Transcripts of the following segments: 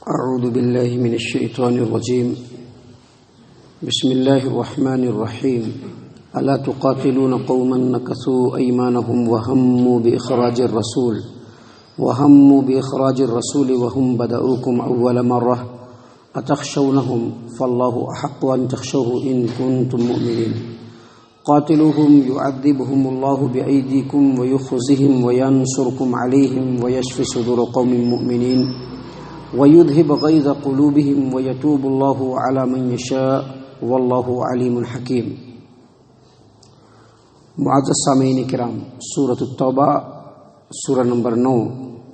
اعوذ باللہ من الشیطان الرجیم بسم اللہ الرحمن الرحیم الا تقاتلون قوما نکثوا ایمانهم وهموا بإخراج الرسول وهم بدؤوكم اول مرة اتخشونهم فالله احق ان تخشوه ان كنتم مؤمنين قاتلوهم يعذبهم الله بأيديكم ويخزهم وينصركم عليهم ويشفي صدور قوم مؤمنين وَيُذْهِبَ غَيْظَ قُلُوبِهِمْ وَيَتُوبُ اللَّهُ عَلَى مَنْ يَشَاءُ وَاللَّهُ عَلِيمٌ حَكِيمٌ۔ معزز سامعین کرام، سورۃ التوبہ سورہ نمبر 9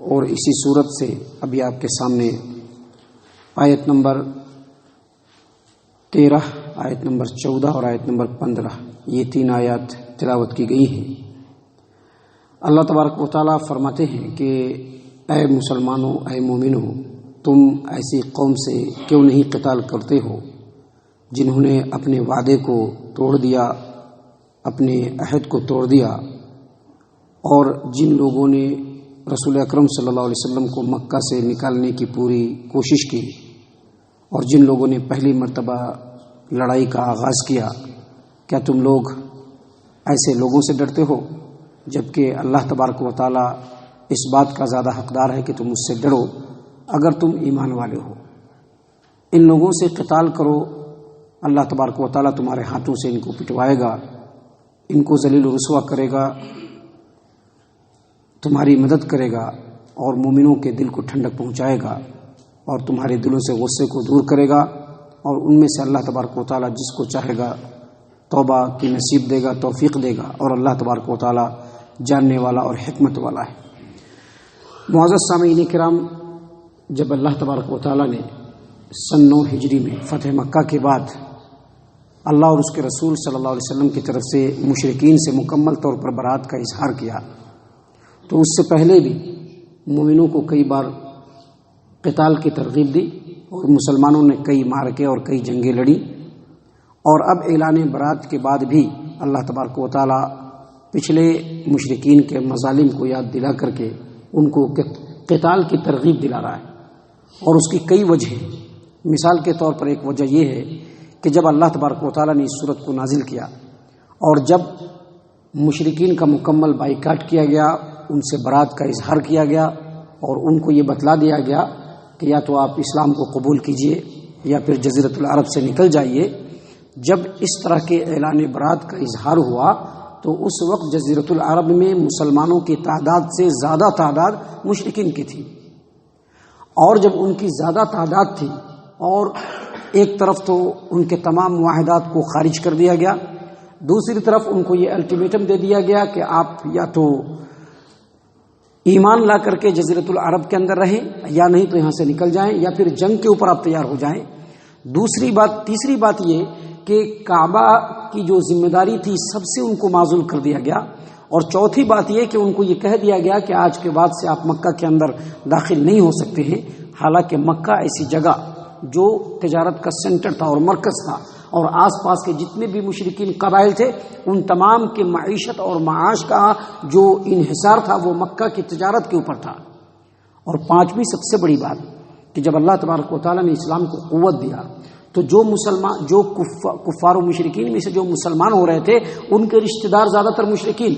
اور اسی سورت سے ابھی آپ کے سامنے آیت نمبر 13، آیت نمبر 14 اور آیت نمبر 15 یہ 3 آیات تلاوت کی گئی ہیں۔ اللہ تبارک و تعالیٰ فرماتے ہیں کہ اے مسلمانوں، اے مومنوں، تم ایسی قوم سے کیوں نہیں قتال کرتے ہو جنہوں نے اپنے وعدے کو توڑ دیا، اپنے عہد کو توڑ دیا، اور جن لوگوں نے رسول اکرم صلی اللہ علیہ وسلم کو مکہ سے نکالنے کی پوری کوشش کی، اور جن لوگوں نے پہلی مرتبہ لڑائی کا آغاز کیا۔ کیا تم لوگ ایسے لوگوں سے ڈرتے ہو؟ جبکہ اللہ تبارک و تعالیٰ اس بات کا زیادہ حقدار ہے کہ تم اس سے ڈرو اگر تم ایمان والے ہو۔ ان لوگوں سے قتال کرو، اللہ تبارک و تعالیٰ تمہارے ہاتھوں سے ان کو پٹوائے گا، ان کو ذلیل و رسوا کرے گا، تمہاری مدد کرے گا، اور مومنوں کے دل کو ٹھنڈک پہنچائے گا، اور تمہارے دلوں سے غصے کو دور کرے گا، اور ان میں سے اللہ تبارک و تعالیٰ جس کو چاہے گا توبہ کی نصیب دے گا، توفیق دے گا، اور اللہ تبارک و تعالیٰ جاننے والا اور حکمت والا ہے۔ معزز سامعین کرام، جب اللہ تبارک و تعالیٰ نے سن 9 ہجری میں فتح مکہ کے بعد اللہ اور اس کے رسول صلی اللہ علیہ وسلم کی طرف سے مشرکین سے مکمل طور پر برات کا اظہار کیا، تو اس سے پہلے بھی مومنوں کو کئی بار قتال کی ترغیب دی، اور مسلمانوں نے کئی معرکے اور کئی جنگیں لڑی، اور اب اعلان برات کے بعد بھی اللہ تبارک و تعالیٰ پچھلے مشرکین کے مظالم کو یاد دلا کر کے ان کو قتال کی ترغیب دلا رہا ہے، اور اس کی کئی وجہ ہیں۔ مثال کے طور پر ایک وجہ یہ ہے کہ جب اللہ تبارک و تعالیٰ نے اس صورت کو نازل کیا اور جب مشرکین کا مکمل بائیکاٹ کیا گیا، ان سے برات کا اظہار کیا گیا، اور ان کو یہ بتلا دیا گیا کہ یا تو آپ اسلام کو قبول کیجئے یا پھر جزیرۃ العرب سے نکل جائیے، جب اس طرح کے اعلان برات کا اظہار ہوا تو اس وقت جزیرۃ العرب میں مسلمانوں کی تعداد سے زیادہ تعداد مشرکین کی تھی، اور جب ان کی زیادہ تعداد تھی اور ایک طرف تو ان کے تمام معاہدات کو خارج کر دیا گیا، دوسری طرف ان کو یہ الٹیمیٹم دے دیا گیا کہ آپ یا تو ایمان لا کر کے جزیرۃ العرب کے اندر رہیں، یا نہیں تو یہاں سے نکل جائیں، یا پھر جنگ کے اوپر آپ تیار ہو جائیں۔ تیسری بات یہ کہ کعبہ کی جو ذمہ داری تھی سب سے ان کو معزول کر دیا گیا، اور چوتھی بات یہ کہ ان کو یہ کہہ دیا گیا کہ آج کے بعد سے آپ مکہ کے اندر داخل نہیں ہو سکتے ہیں، حالانکہ مکہ ایسی جگہ جو تجارت کا سینٹر تھا اور مرکز تھا، اور آس پاس کے جتنے بھی مشرکین قبائل تھے ان تمام کے معیشت اور معاش کا جو انحصار تھا وہ مکہ کی تجارت کے اوپر تھا۔ اور پانچویں سب سے بڑی بات کہ جب اللہ تبارک و تعالیٰ نے اسلام کو قوت دیا تو جو کفار و مشرکین میں سے جو مسلمان ہو رہے تھے ان کے رشتہ دار زیادہ تر مشرکین،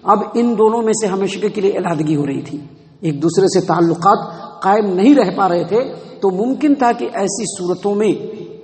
اب ان دونوں میں سے ہمیشہ کے لیے علیحدگی ہو رہی تھی، ایک دوسرے سے تعلقات قائم نہیں رہ پا رہے تھے، تو ممکن تھا کہ ایسی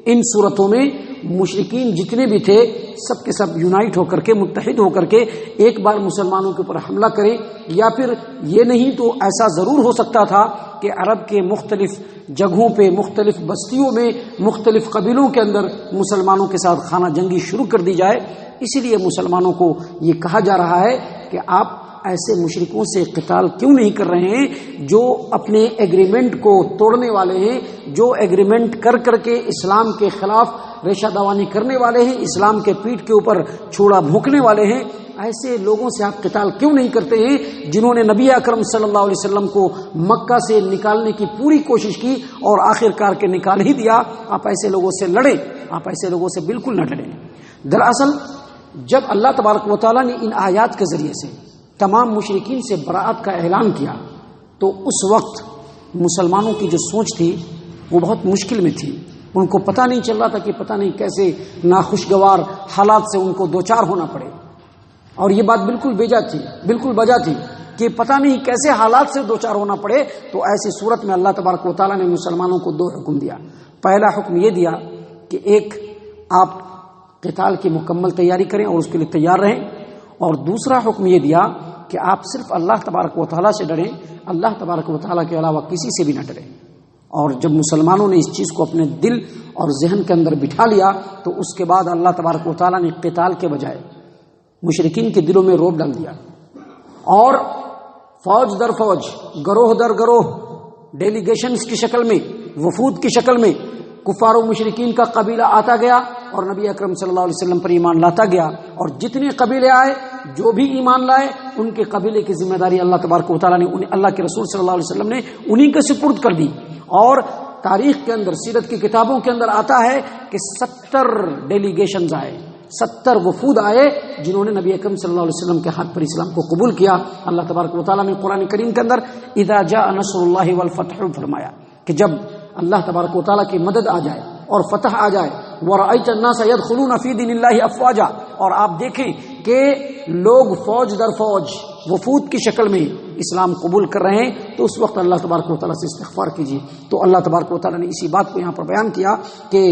ان صورتوں میں مشرکین جتنے بھی تھے سب کے سب یونائٹ ہو کر کے، متحد ہو کر کے ایک بار مسلمانوں کے اوپر حملہ کریں، یا پھر یہ نہیں تو ایسا ضرور ہو سکتا تھا کہ عرب کے مختلف جگہوں پہ، مختلف بستیوں میں، مختلف قبیلوں کے اندر مسلمانوں کے ساتھ خانہ جنگی شروع کر دی جائے۔ اسی لیے مسلمانوں کو یہ کہا جا رہا ہے کہ آپ ایسے مشرکوں سے قتال کیوں نہیں کر رہے ہیں جو اپنے ایگریمنٹ کو توڑنے والے ہیں، جو ایگریمنٹ کر کے اسلام کے خلاف ریشہ دوانی کرنے والے ہیں، اسلام کے پیٹھ کے اوپر چھوڑا بھونکنے والے ہیں۔ ایسے لوگوں سے آپ قتال کیوں نہیں کرتے ہیں جنہوں نے نبی اکرم صلی اللہ علیہ وسلم کو مکہ سے نکالنے کی پوری کوشش کی اور آخر کار کے نکال ہی دیا؟ آپ ایسے لوگوں سے لڑیں، آپ ایسے لوگوں سے بالکل نہ لڑیں۔ دراصل جب اللہ تبارک و تعالیٰ نے ان آیات کے ذریعے سے تمام مشرکین سے برات کا اعلان کیا تو اس وقت مسلمانوں کی جو سوچ تھی وہ بہت مشکل میں تھی. ان کو پتہ نہیں چل رہا تھا کہ پتہ نہیں کیسے ناخوشگوار حالات سے ان کو دوچار ہونا پڑے. اور یہ بات بالکل بجا تھی کہ پتہ نہیں کیسے حالات سے دوچار ہونا پڑے. تو ایسی صورت میں اللہ تبارک و تعالیٰ نے مسلمانوں کو 2 حکم دیا. پہلا حکم یہ دیا کہ ایک آپ قتال کی مکمل تیاری کریں اور اس کے لیے تیار رہیں، اور دوسرا حکم یہ دیا کہ آپ صرف اللہ تبارک و تعالیٰ سے ڈریں، اللہ تبارک و تعالیٰ کے علاوہ کسی سے بھی نہ ڈریں. اور جب مسلمانوں نے اس چیز کو اپنے دل اور ذہن کے اندر بٹھا لیا تو اس کے بعد اللہ تبارک و تعالیٰ نے قتال کے بجائے مشرکین کے دلوں میں رعب ڈال دیا، اور فوج در فوج، گروہ در گروہ، ڈیلیگیشنز کی شکل میں، وفود کی شکل میں کفار و مشرکین کا قبیلہ آتا گیا اور نبی اکرم صلی اللہ علیہ وسلم پر ایمان لاتا گیا. اور جتنے قبیلے آئے، جو بھی ایمان لائے، ان کے قبیلے کی ذمہ داری اللہ تبارک و تعالیٰ نے اللہ کے رسول صلی اللہ علیہ وسلم نے انہی کے سپرد کر دی. اور تاریخ کے اندر، سیرت کی کتابوں کے اندر آتا ہے کہ 70 ڈیلیگیشنز آئے، 70 وفود آئے جنہوں نے نبی اکرم صلی اللہ علیہ وسلم کے ہاتھ پر اسلام کو قبول کیا. اللہ تبارک و تعالیٰ نے قرآن کریم کے اندر اذا جاء نصر اللہ والفتح فرمایا کہ جب اللہ تبارک و تعالیٰ کی مدد آ جائے اور فتح آ جائے، وَرَأَيْتَ النَّاسَ يَدْخُلُونَ فِي دِينِ اللَّهِ أَفْوَاجًا، اور آپ دیکھیں کہ لوگ فوج در فوج، وفود کی شکل میں اسلام قبول کر رہے ہیں، تو اس وقت اللہ تبارک و تعالیٰ سے استغفار کیجیے. تو اللہ تبارک و تعالیٰ نے اسی بات کو یہاں پر بیان کیا کہ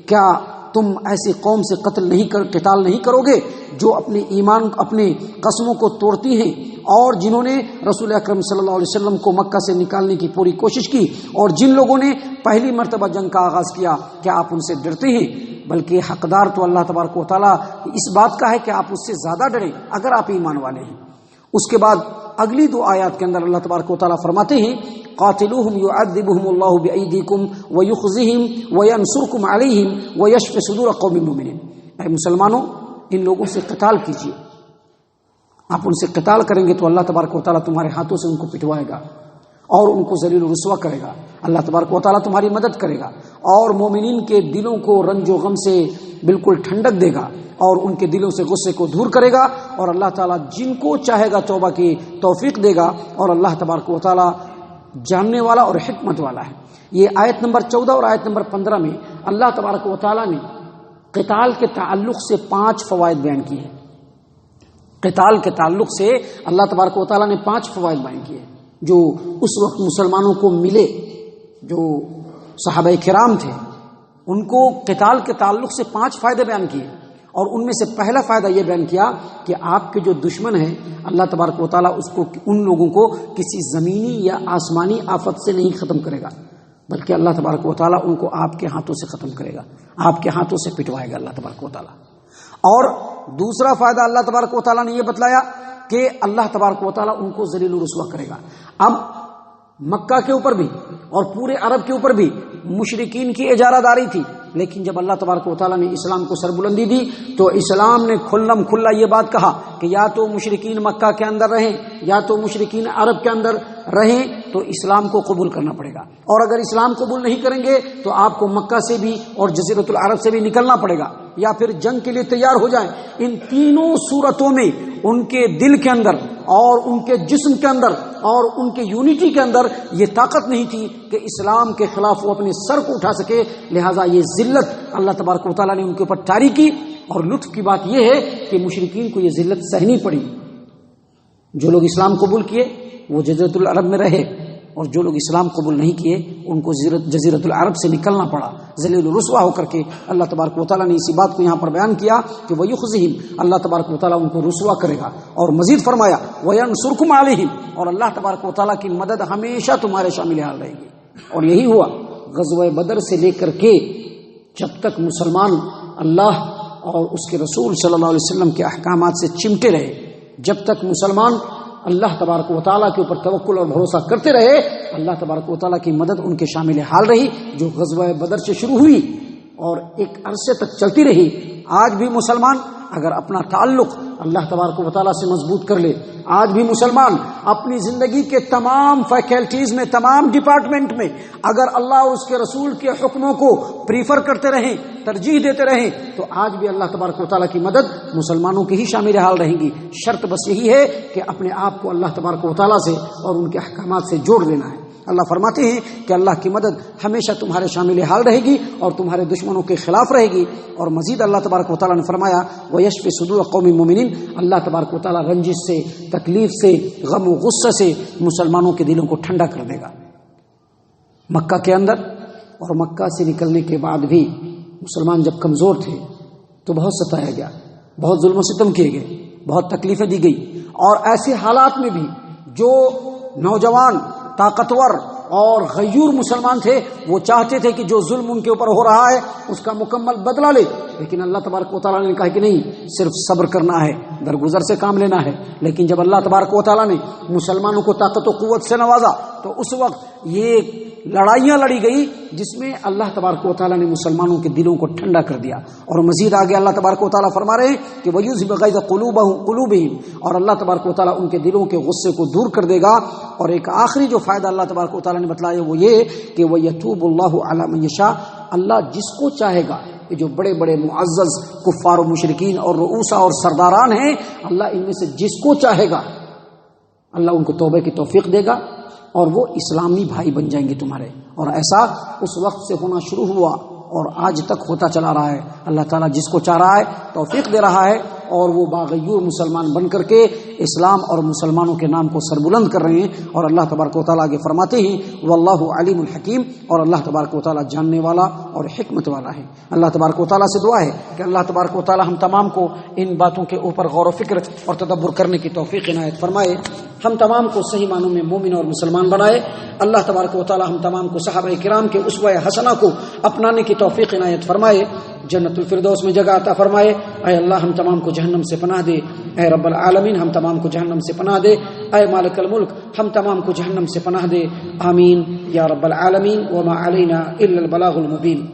کیا تم ایسی قوم سے قتال نہیں کرو گے جو اپنے ایمان، اپنے قسموں کو توڑتی ہیں، اور جنہوں نے رسول اکرم صلی اللہ علیہ وسلم کو مکہ سے نکالنے کی پوری کوشش کی، اور جن لوگوں نے پہلی مرتبہ جنگ کا آغاز کیا. کیا آپ ان سے ڈرتے ہیں؟ بلکہ حقدار تو اللہ تبارک و تعالیٰ اس بات کا ہے کہ آپ اس سے زیادہ ڈریں اگر آپ ایمان والے ہیں. اس کے بعد اگلی 2 آیات کے اندر اللہ تبارک و تعالیٰ فرماتے ہیں قاتلوہم یعذبہم اللہ بایدیکم ویخزہم وینصرکم علیہم ویشفی صدور قوم مومنین. اے مسلمانوں، ان لوگوں سے قتال کیجیے. آپ ان سے قتال کریں گے تو اللہ تبارک و تعالیٰ تمہارے ہاتھوں سے ان کو پٹوائے گا اور ان کو ذلیل و رسوا کرے گا. اللہ تبارک و تعالیٰ تمہاری مدد کرے گا اور مومنین کے دلوں کو رنج و غم سے بالکل ٹھنڈک دے گا اور ان کے دلوں سے غصے کو دور کرے گا. اور اللہ تعالیٰ جن کو چاہے گا توبہ کی توفیق دے گا، اور اللہ تبارک و تعالیٰ جاننے والا اور حکمت والا ہے. یہ آیت نمبر 14 اور آیت نمبر 15 میں اللہ تبارک و تعالیٰ نے قتال کے تعلق سے 5 فوائد بیان کیے ہیں. قتال کے تعلق سے اللہ تبارک و تعالیٰ نے 5 فوائد بیان کیے جو اس وقت مسلمانوں کو ملے. جو صحابہ کرام تھے ان کو قتال کے تعلق سے 5 فائدے بیان کیے، اور ان میں سے پہلا فائدہ یہ بیان کیا کہ آپ کے جو دشمن ہیں اللہ تبارک و تعالیٰ ان لوگوں کو کسی زمینی یا آسمانی آفت سے نہیں ختم کرے گا، بلکہ اللہ تبارک و تعالیٰ ان کو آپ کے ہاتھوں سے ختم کرے گا، آپ کے ہاتھوں سے پٹوائے گا اللہ تبارک و تعالیٰ. اور دوسرا فائدہ اللہ تبارک و تعالیٰ نے یہ بتلایا کہ اللہ تبارک و تعالیٰ ان کو ذلیل و رسوا کرے گا. اب مکہ کے اوپر بھی اور پورے عرب کے اوپر بھی مشرکین کی اجارہ داری تھی، لیکن جب اللہ تبارک و تعالیٰ نے اسلام کو سربلندی دی تو اسلام نے کھلم کھلا یہ بات کہا کہ یا تو مشرکین مکہ کے اندر رہیں یا تو مشرکین عرب کے اندر رہیں تو اسلام کو قبول کرنا پڑے گا، اور اگر اسلام قبول نہیں کریں گے تو آپ کو مکہ سے بھی اور جزیرۃ العرب سے بھی نکلنا پڑے گا، یا پھر جنگ کے لیے تیار ہو جائیں. ان تینوں صورتوں میں ان کے دل کے اندر اور ان کے جسم کے اندر اور ان کے یونٹی کے اندر یہ طاقت نہیں تھی کہ اسلام کے خلاف وہ اپنے سر کو اٹھا سکے. لہٰذا یہ ذلت اللہ تبارک و تعالیٰ نے ان کے اوپر طاری کی. اور لطف کی بات یہ ہے کہ مشرکین کو یہ ذلت سہنی پڑی. جو لوگ اسلام قبول کیے وہ جزیرۃ العرب میں رہے، اور جو لوگ اسلام قبول نہیں کیے ان کو جزیرۃ العرب سے نکلنا پڑا ذلیل و رسوا ہو کر کے. اللہ تبارک و تعالیٰ نے اسی بات کو یہاں پر بیان کیا کہ وَيُخْزِهِمْ، اللہ تبارک و تعالیٰ ان کو رسوا کرے گا. اور مزید فرمایا وَيَنْصُرْكُمْ عَلَيْهِمْ، اور اللہ تبارک و تعالیٰ کی مدد ہمیشہ تمہارے شامل حال رہے گی. اور یہی ہوا غزوہ بدر سے لے کر کے جب تک مسلمان اللہ اور اس کے رسول صلی اللہ علیہ وسلم کے احکامات سے چمٹے رہے، جب تک مسلمان اللہ تبارک و تعالیٰ کے اوپر توکل اور بھروسہ کرتے رہے، اللہ تبارک و تعالیٰ کی مدد ان کے شامل حال رہی، جو غزوہ بدر سے شروع ہوئی اور ایک عرصے تک چلتی رہی. آج بھی مسلمان اگر اپنا تعلق اللہ تبارک و تعالیٰ سے مضبوط کر لے، آج بھی مسلمان اپنی زندگی کے تمام فیکلٹیز میں، تمام ڈپارٹمنٹ میں اگر اللہ اور اس کے رسول کے حکموں کو پریفر کرتے رہیں، ترجیح دیتے رہیں، تو آج بھی اللہ تبارک و تعالیٰ کی مدد مسلمانوں کی ہی شامل حال رہیں گی. شرط بس یہی ہے کہ اپنے آپ کو اللہ تبارک و تعالیٰ سے اور ان کے احکامات سے جوڑ لینا ہے. اللہ فرماتے ہیں کہ اللہ کی مدد ہمیشہ تمہارے شامل حال رہے گی اور تمہارے دشمنوں کے خلاف رہے گی۔ اور مزید اللہ تبارک و تعالیٰ نے فرمایا وَيَشْفِ صُدُورَ قَوْمٍ مُؤْمِنِينَ، اللہ تبارک و تعالیٰ رنجش سے، تکلیف سے، غم و غصہ سے مسلمانوں کے دلوں کو ٹھنڈا کر دے گا۔ مکہ کے اندر اور مکہ سے نکلنے کے بعد بھی مسلمان جب کمزور تھے تو بہت ستایا گیا، بہت ظلم و ستم کیے گئے، بہت تکلیفیں دی گئی، اور ایسے حالات میں بھی جو نوجوان طاقتور اور غیور مسلمان تھے وہ چاہتے تھے کہ جو ظلم ان کے اوپر ہو رہا ہے اس کا مکمل بدلہ لے، لیکن اللہ تبارک و تعالیٰ نے کہا کہ نہیں، صرف صبر کرنا ہے، درگزر سے کام لینا ہے۔ لیکن جب اللہ تبارک و تعالیٰ نے مسلمانوں کو طاقت و قوت سے نوازا تو اس وقت یہ لڑائیاں لڑی گئی جس میں اللہ تبارک و تعالیٰ نے مسلمانوں کے دلوں کو ٹھنڈا کر دیا۔ اور مزید آگے اللہ تبارک و تعالیٰ فرما رہے ہیں کہ وَيُذْهِبَ غَيْظَ قُلُوبِهِمْ، اور اللہ تبارک و تعالیٰ ان کے دلوں کے غصے کو دور کر دے گا۔ اور ایک آخری جو فائدہ اللہ تبارک و تعالیٰ نے بتلایا وہ یہ کہ وَيَتُوبُ اللَّهُ عَلَى مَن يَشَاءُ، اللہ جس کو چاہے گا، یہ جو بڑے بڑے معزز کفار و مشرکین اور رؤوسا اور سرداران ہیں، اللہ ان میں سے جس کو چاہے گا اللہ ان کو توبہ کی توفیق دے گا اور وہ اسلامی بھائی بن جائیں گے تمہارے۔ اور ایسا اس وقت سے ہونا شروع ہوا اور آج تک ہوتا چلا رہا ہے۔ اللہ تعالیٰ جس کو چاہ رہا ہے توفیق دے رہا ہے اور وہ باغیور مسلمان بن کر کے اسلام اور مسلمانوں کے نام کو سربلند کر رہے ہیں۔ اور اللہ تبارک و تعالیٰ آگے فرماتے ہیں واللہ علیم الحکیم، اور اللہ تبارک و تعالیٰ جاننے والا اور حکمت والا ہے۔ اللہ تبارک و تعالیٰ سے دعا ہے کہ اللہ تبارک و تعالیٰ ہم تمام کو ان باتوں کے اوپر غور و فکر اور تدبر کرنے کی توفیق عنایت فرمائے، ہم تمام کو صحیح معنوں میں مومن اور مسلمان بنائے۔ اللہ تبارک و تعالیٰ ہم تمام کو صحابہ کرام کے اسوہ حسنہ کو اپنانے کی توفیق عنایت فرمائے، جنت الفردوس میں جگہ عطا فرمائے۔ اے اللہ ہم تمام کو جہنم سے پناہ دے، اے رب العالمین ہم تمام کو جہنم سے پناہ دے، اے مالک الملک ہم تمام کو جہنم سے پناہ دے، آمین یا رب العالمین، وما علینا الا البلاغ المبین۔